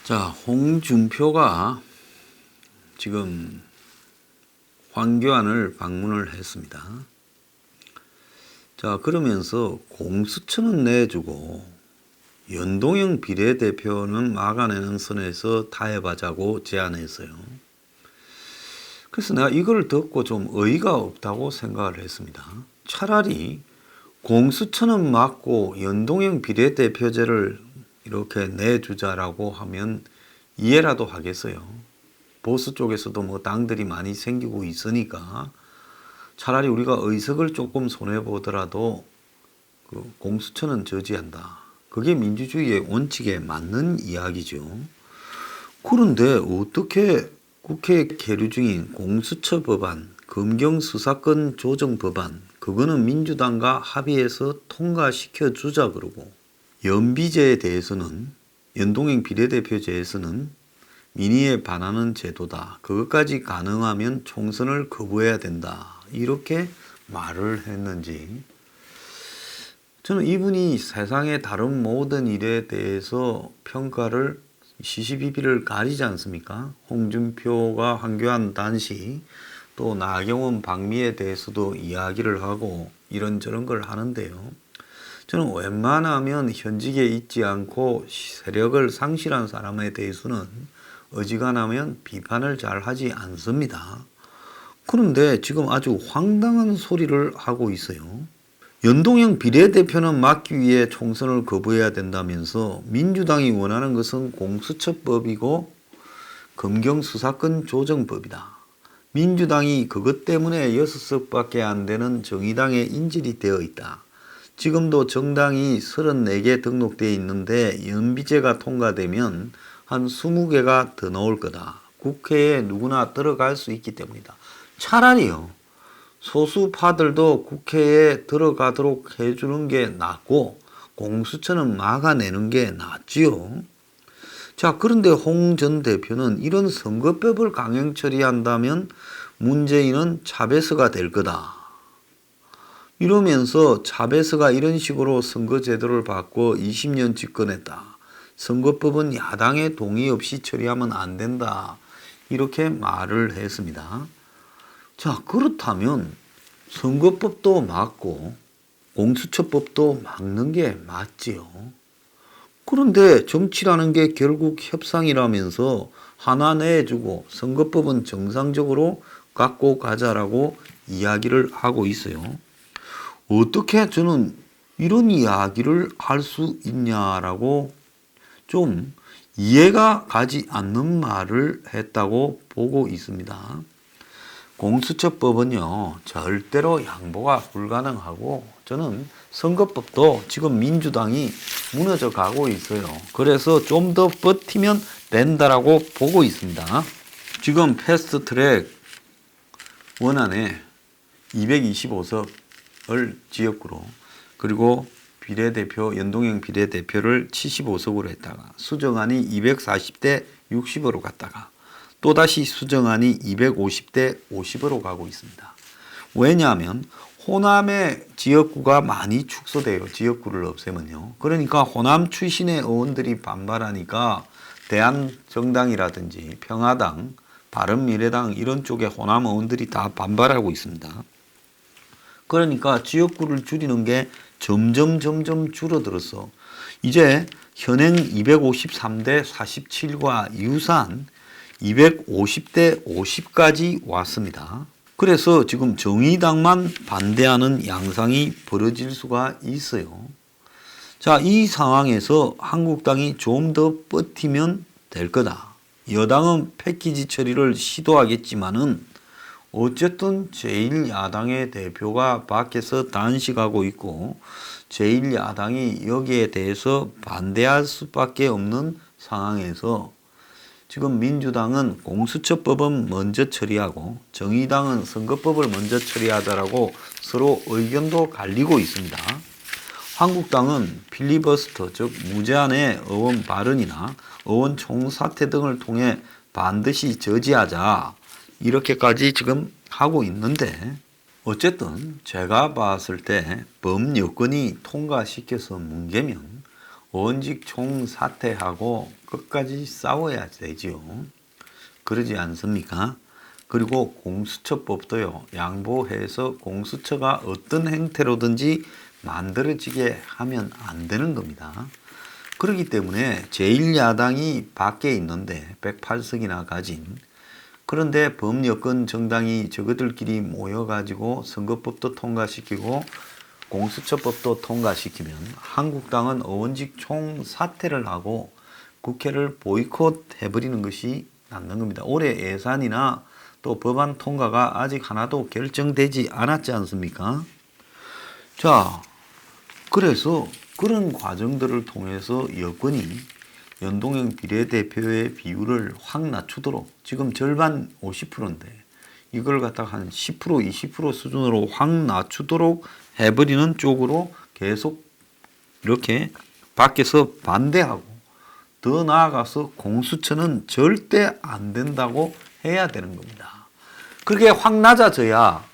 자, 홍준표가 지금 황교안을 방문을 했습니다. 자, 그러면서 공수처는 내주고 연동형 비례대표는 막아내는 선에서 타협하자고 제안했어요. 그래서 내가 이걸 듣고 좀 어이가 없다고 생각을 했습니다. 차라리 공수처는 막고 연동형 비례대표제를 이렇게 내주자라고 하면 이해라도 하겠어요. 보수 쪽에서도 뭐 당들이 많이 생기고 있으니까 차라리 우리가 의석을 조금 손해보더라도 그 공수처는 저지한다. 그게 민주주의의 원칙에 맞는 이야기죠. 그런데 어떻게 국회 계류 중인 공수처 법안, 검경수사권 조정 법안, 그거는 민주당과 합의해서 통과시켜 주자 그러고, 연비제에 대해서는, 연동형 비례대표제에서는 민의에 반하는 제도다. 그것까지 가능하면 총선을 거부해야 된다. 이렇게 말을 했는지, 저는 이분이 세상의 다른 모든 일에 대해서 평가를 시시비비를 가리지 않습니까? 홍준표가 황교안 단시, 또 나경원 방미에 대해서도 이야기를 하고 이런저런 걸 하는데요. 저는 웬만하면 현직에 있지 않고 세력을 상실한 사람에 대해서는 어지간하면 비판을 잘 하지 않습니다. 그런데 지금 아주 황당한 소리를 하고 있어요. 연동형 비례대표는 막기 위해 총선을 거부해야 된다면서 민주당이 원하는 것은 공수처법이고 검경수사권 조정법이다. 민주당이 그것 때문에 6석밖에 안 되는 정의당에 인질이 되어 있다. 지금도 정당이 34개 등록되어 있는데 연비제가 통과되면 한 20개가 더 나올 거다. 국회에 누구나 들어갈 수 있기 때문이다. 차라리요, 소수파들도 국회에 들어가도록 해주는 게 낫고 공수처는 막아내는 게 낫지요. 자, 그런데 홍 전 대표는 이런 선거법을 강행 처리한다면 문재인은 차베스가 될 거다. 이러면서 차베스가 이런 식으로 선거제도를 바꿔 20년 집권했다. 선거법은 야당의 동의 없이 처리하면 안 된다. 이렇게 말을 했습니다. 자, 그렇다면 선거법도 막고 공수처법도 막는 게 맞지요. 그런데 정치라는 게 결국 협상이라면서 하나 내주고 선거법은 정상적으로 갖고 가자라고 이야기를 하고 있어요. 어떻게 저는 이런 이야기를 할 수 있냐라고 좀 이해가 가지 않는 말을 했다고 보고 있습니다. 공수처법은요, 절대로 양보가 불가능하고, 저는 선거법도 지금 민주당이 무너져 가고 있어요. 그래서 좀 더 버티면 된다라고 보고 있습니다. 지금 패스트트랙 원안에 225석을 지역구로, 그리고 비례대표, 연동형 비례대표를 75석으로 했다가 수정안이 240대 60으로 갔다가 또다시 수정안이 250대 50으로 가고 있습니다. 왜냐하면 호남의 지역구가 많이 축소돼요. 지역구를 없애면요. 그러니까 호남 출신의 의원들이 반발하니까 대한정당이라든지 평화당, 바른미래당 이런 쪽에 호남 의원들이 다 반발하고 있습니다. 그러니까 지역구를 줄이는 게 점점 줄어들어서 이제 현행 253대 47과 유사한 250대 50까지 왔습니다. 그래서 지금 정의당만 반대하는 양상이 벌어질 수가 있어요. 자, 이 상황에서 한국당이 좀 더 버티면 될 거다. 여당은 패키지 처리를 시도하겠지만은 어쨌든 제1야당의 대표가 밖에서 단식하고 있고 제1야당이 여기에 대해서 반대할 수밖에 없는 상황에서 지금 민주당은 공수처법은 먼저 처리하고 정의당은 선거법을 먼저 처리하자라고 서로 의견도 갈리고 있습니다. 한국당은 필리버스터, 즉 무제한의 의원 발언이나 의원 총사퇴 등을 통해 반드시 저지하자 이렇게까지 지금 하고 있는데, 어쨌든 제가 봤을 때 법 여건이 통과시켜서 뭉개면 의원직 총사퇴하고 끝까지 싸워야 되지요. 그러지 않습니까? 그리고 공수처법도요. 양보해서 공수처가 어떤 행태로든지 만들어지게 하면 안 되는 겁니다. 그렇기 때문에 제1야당이 밖에 있는데 108석이나 가진, 그런데 범여권 정당이 저것들끼리 모여가지고 선거법도 통과시키고 공수처법도 통과시키면 한국당은 의원직 총사퇴를 하고 국회를 보이콧 해버리는 것이 낫는 겁니다. 올해 예산이나 또 법안 통과가 아직 하나도 결정되지 않았지 않습니까? 자, 그래서 그런 과정들을 통해서 여권이 연동형 비례대표의 비율을 확 낮추도록, 지금 절반 50%인데 이걸 갖다가 한 10%, 20% 수준으로 확 낮추도록 해버리는 쪽으로 계속 이렇게 밖에서 반대하고, 더 나아가서 공수처는 절대 안 된다고 해야 되는 겁니다. 그게 확 낮아져야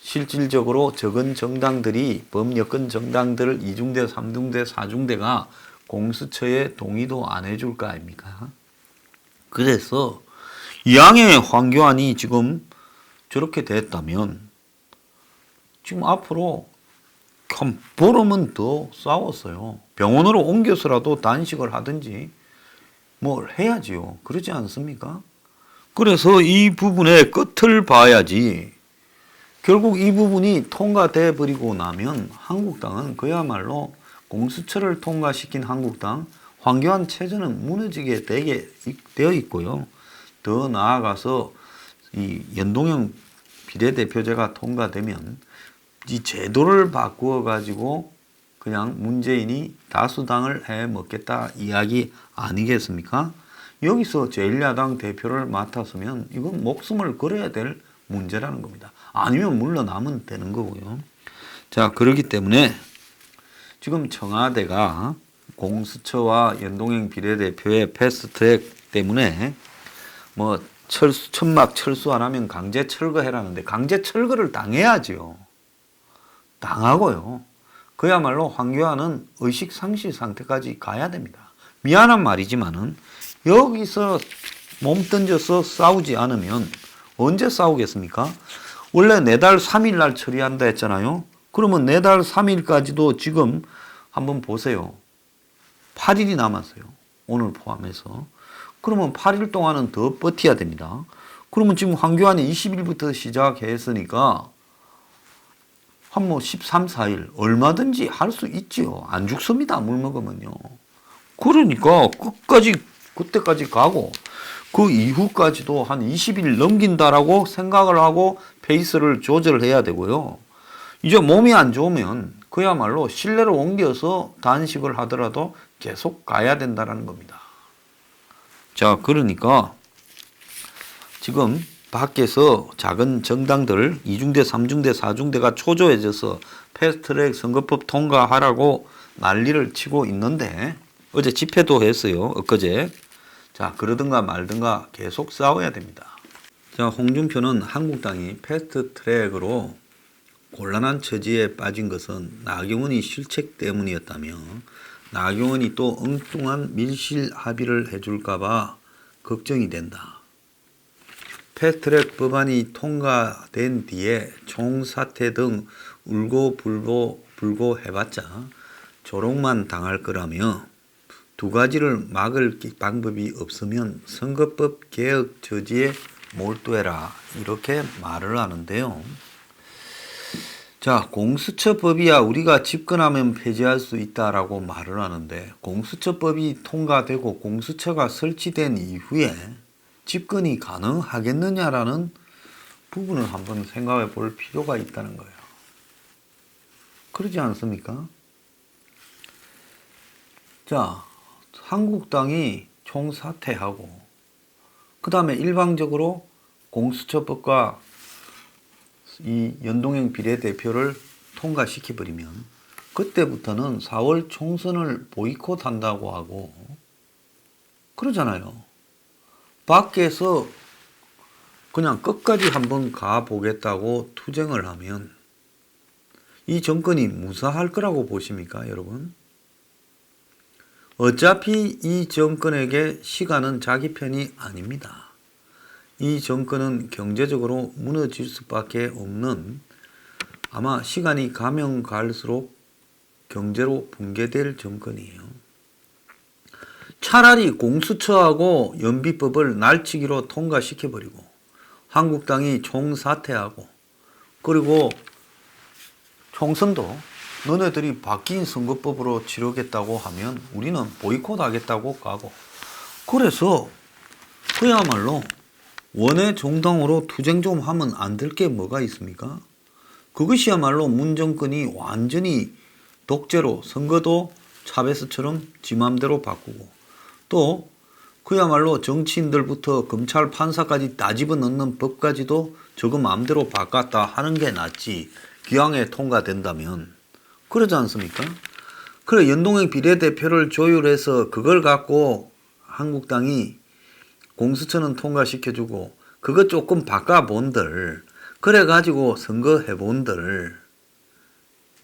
실질적으로 적은 정당들이, 범여권 정당들 2중대, 3중대, 4중대가 공수처에 동의도 안 해줄 거 아닙니까? 그래서 이왕에 황교안이 지금 저렇게 됐다면 지금 앞으로 한 보름은 더 싸웠어요. 병원으로 옮겨서라도 단식을 하든지 뭘 해야지요. 그러지 않습니까? 그래서 이 부분의 끝을 봐야지. 결국 이 부분이 통과돼 버리고 나면 한국당은 그야말로 공수처를 통과시킨 한국당, 황교안 체제는 무너지게 되어 있고요. 더 나아가서 이 연동형 비례대표제가 통과되면 이 제도를 바꾸어 가지고 그냥 문재인이 다수당을 해 먹겠다 이야기 아니겠습니까? 여기서 제1야당 대표를 맡았으면 이건 목숨을 걸어야 될 문제라는 겁니다. 아니면 물러나면 되는 거고요. 자, 그렇기 때문에 지금 청와대가 공수처와 연동형 비례대표의 패스트트랙 때문에 뭐 천막 철수 안 하면 강제 철거해라는데, 강제 철거를 당해야지요. 당하고요. 그야말로 황교안은 의식상실 상태까지 가야 됩니다. 미안한 말이지만은 여기서 몸 던져서 싸우지 않으면 언제 싸우겠습니까? 원래 내달 3일 날 처리한다 했잖아요. 그러면 내달 3일까지도 지금 한번 보세요. 8일이 남았어요. 오늘 포함해서. 그러면 8일 동안은 더 버텨야 됩니다. 그러면 지금 황교안이 20일부터 시작했으니까 한 뭐 13, 14일 얼마든지 할 수 있지요. 안 죽습니다. 물 먹으면요. 그러니까 끝까지 그때까지 가고 그 이후까지도 한 20일 넘긴다라고 생각을 하고 페이스를 조절해야 되고요. 이제 몸이 안 좋으면 그야말로 실내로 옮겨서 단식을 하더라도 계속 가야 된다는 겁니다. 자, 그러니까 지금 밖에서 작은 정당들 2중대, 3중대, 4중대가 초조해져서 패스트트랙 선거법 통과하라고 난리를 치고 있는데, 어제 집회도 했어요. 엊그제. 자, 그러든가 말든가 계속 싸워야 됩니다. 자, 홍준표는 한국당이 패스트트랙으로 곤란한 처지에 빠진 것은 나경원이 실책 때문이었다며, 나경원이 또 엉뚱한 밀실 합의를 해줄까봐 걱정이 된다. 패스트트랙 법안이 통과된 뒤에 총사퇴 등 울고불고 해봤자 조롱만 당할 거라며, 두 가지를 막을 방법이 없으면 선거법 개혁 저지에 몰두해라, 이렇게 말을 하는데요. 자, 공수처법이야 우리가 집권하면 폐지할 수 있다라고 말을 하는데, 공수처법이 통과되고 공수처가 설치된 이후에 집권이 가능하겠느냐라는 부분을 한번 생각해 볼 필요가 있다는 거예요. 그러지 않습니까? 자, 한국당이 총사퇴하고 그 다음에 일방적으로 공수처법과 이 연동형 비례대표를 통과시켜버리면 그때부터는 4월 총선을 보이콧한다고 하고 그러잖아요. 밖에서 그냥 끝까지 한번 가보겠다고 투쟁을 하면 이 정권이 무사할 거라고 보십니까, 여러분? 어차피 이 정권에게 시간은 자기 편이 아닙니다. 이 정권은 경제적으로 무너질 수밖에 없는, 아마 시간이 가면 갈수록 경제로 붕괴될 정권이에요. 차라리 공수처하고 연비법을 날치기로 통과시켜버리고 한국당이 총사퇴하고, 그리고 총선도 너네들이 바뀐 선거법으로 치르겠다고 하면 우리는 보이콧 하겠다고 가고, 그래서 그야말로 원외 정당으로 투쟁 좀 하면 안 될 게 뭐가 있습니까? 그것이야말로 문 정권이 완전히 독재로, 선거도 차베스처럼 지 맘대로 바꾸고, 또 그야말로 정치인들부터 검찰 판사까지 따집어 넣는 법까지도 저거 마음대로 바꿨다 하는 게 낫지, 기왕에 통과된다면. 그러지 않습니까? 그래, 연동형 비례대표를 조율해서 그걸 갖고 한국당이 공수처는 통과시켜주고 그거 조금 바꿔본들, 그래가지고 선거해본들,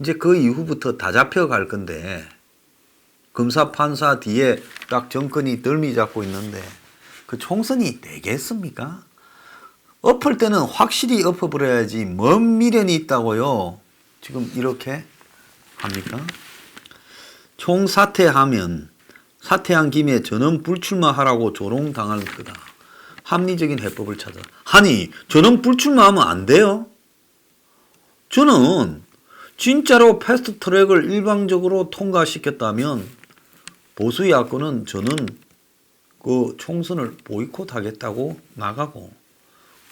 이제 그 이후부터 다 잡혀갈 건데, 검사 판사 뒤에 딱 정권이 덜미 잡고 있는데 그 총선이 되겠습니까? 엎을 때는 확실히 엎어버려야지 뭔 미련이 있다고요. 지금 이렇게 합니까? 총사퇴하면 사퇴한 김에 전원 불출마하라고 조롱당할 거다. 합리적인 해법을 찾아. 아니, 전원 불출마하면 안 돼요? 저는 진짜로 패스트트랙을 일방적으로 통과시켰다면 보수 야권은 저는 그 총선을 보이콧하겠다고 나가고,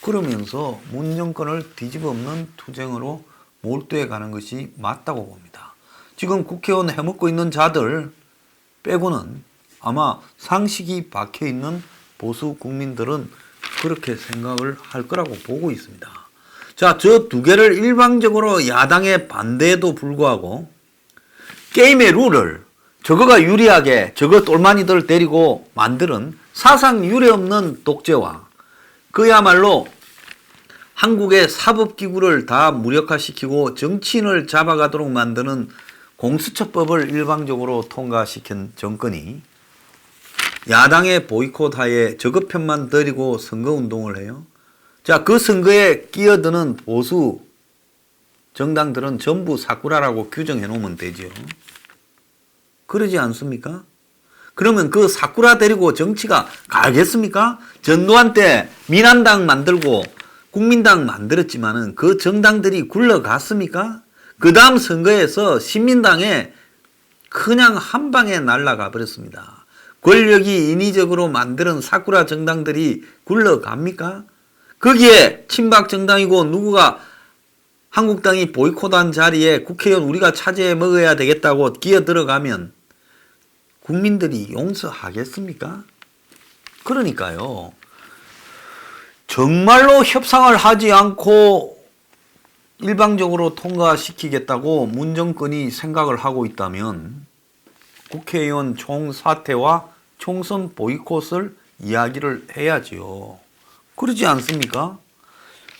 그러면서 문 정권을 뒤집어엎는 투쟁으로 몰두해 가는 것이 맞다고 봅니다. 지금 국회의원 해먹고 있는 자들 빼고는 아마 상식이 박혀있는 보수 국민들은 그렇게 생각을 할 거라고 보고 있습니다. 자, 저 두 개를 일방적으로 야당의 반대에도 불구하고 게임의 룰을 저거가 유리하게 저거 똘마니들 데리고 만드는 사상 유례없는 독재와, 그야말로 한국의 사법기구를 다 무력화시키고 정치인을 잡아가도록 만드는 공수처법을 일방적으로 통과시킨 정권이 야당의 보이콧 하에 저거 편만 들이고 선거운동을 해요. 자, 그 선거에 끼어드는 보수 정당들은 전부 사쿠라라고 규정해 놓으면 되죠. 그러지 않습니까? 그러면 그 사쿠라 데리고 정치가 가겠습니까? 전두환 때 민한당 만들고 국민당 만들었지만은 그 정당들이 굴러갔습니까? 그 다음 선거에서 신민당에 그냥 한 방에 날아가 버렸습니다. 권력이 인위적으로 만드는 사쿠라 정당들이 굴러갑니까? 거기에 친박 정당이고 누구가 한국당이 보이콧한 자리에 국회의원 우리가 차지해 먹어야 되겠다고 끼어들어가면 국민들이 용서하겠습니까? 그러니까요. 정말로 협상을 하지 않고 일방적으로 통과시키겠다고 문 정권이 생각을 하고 있다면 국회의원 총사퇴와 총선 보이콧을 이야기를 해야지요. 그러지 않습니까?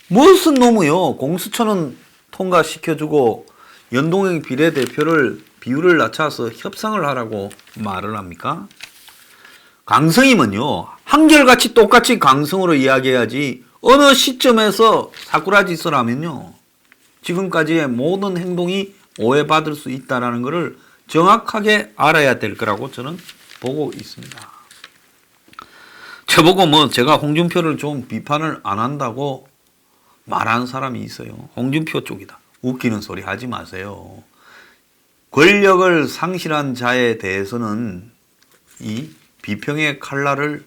무슨 놈이요. 공수처는 통과시켜주고 연동형 비례대표를 비율을 낮춰서 협상을 하라고 말을 합니까? 강성이면요, 한결같이 똑같이 강성으로 이야기해야지 어느 시점에서 사쿠라 짓을 하면요, 지금까지의 모든 행동이 오해받을 수 있다는 것을 정확하게 알아야 될 거라고 저는 보고 있습니다. 저보고 제가 홍준표를 좀 비판을 안 한다고 말하는 사람이 있어요. 홍준표 쪽이다. 웃기는 소리 하지 마세요. 권력을 상실한 자에 대해서는 이 비평의 칼날을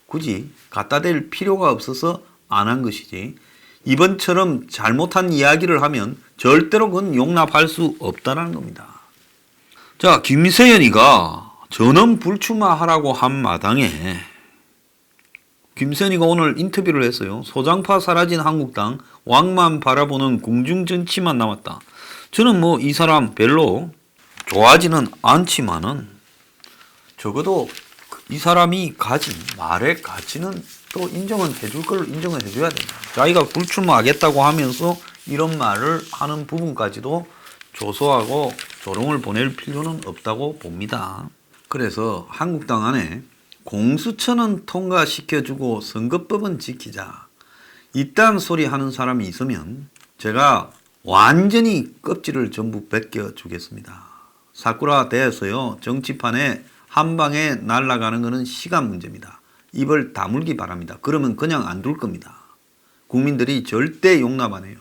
굳이 갖다 댈 필요가 없어서 안 한 것이지, 이번처럼 잘못한 이야기를 하면 절대로 그건 용납할 수 없다는 겁니다. 자, 김세연이가 전원 불출마하라고 한 마당에 김세연이가 오늘 인터뷰를 했어요. 소장파 사라진 한국당, 왕만 바라보는 궁중정치만 남았다. 저는 이 사람 별로 좋아하지는 않지만은 적어도 이 사람이 가진 말의 가치는 또 인정은 해줄 걸 인정은 해줘야 됩니다. 자기가 불출마하겠다고 하면서 이런 말을 하는 부분까지도 조소하고 조롱을 보낼 필요는 없다고 봅니다. 그래서 한국당 안에 공수처는 통과시켜주고 선거법은 지키자. 이딴 소리 하는 사람이 있으면 제가 완전히 껍질을 전부 벗겨주겠습니다. 사쿠라 대해서요, 정치판에 한 방에 날아가는 것은 시간 문제입니다. 입을 다물기 바랍니다. 그러면 그냥 안 둘 겁니다. 국민들이 절대 용납 안 해요.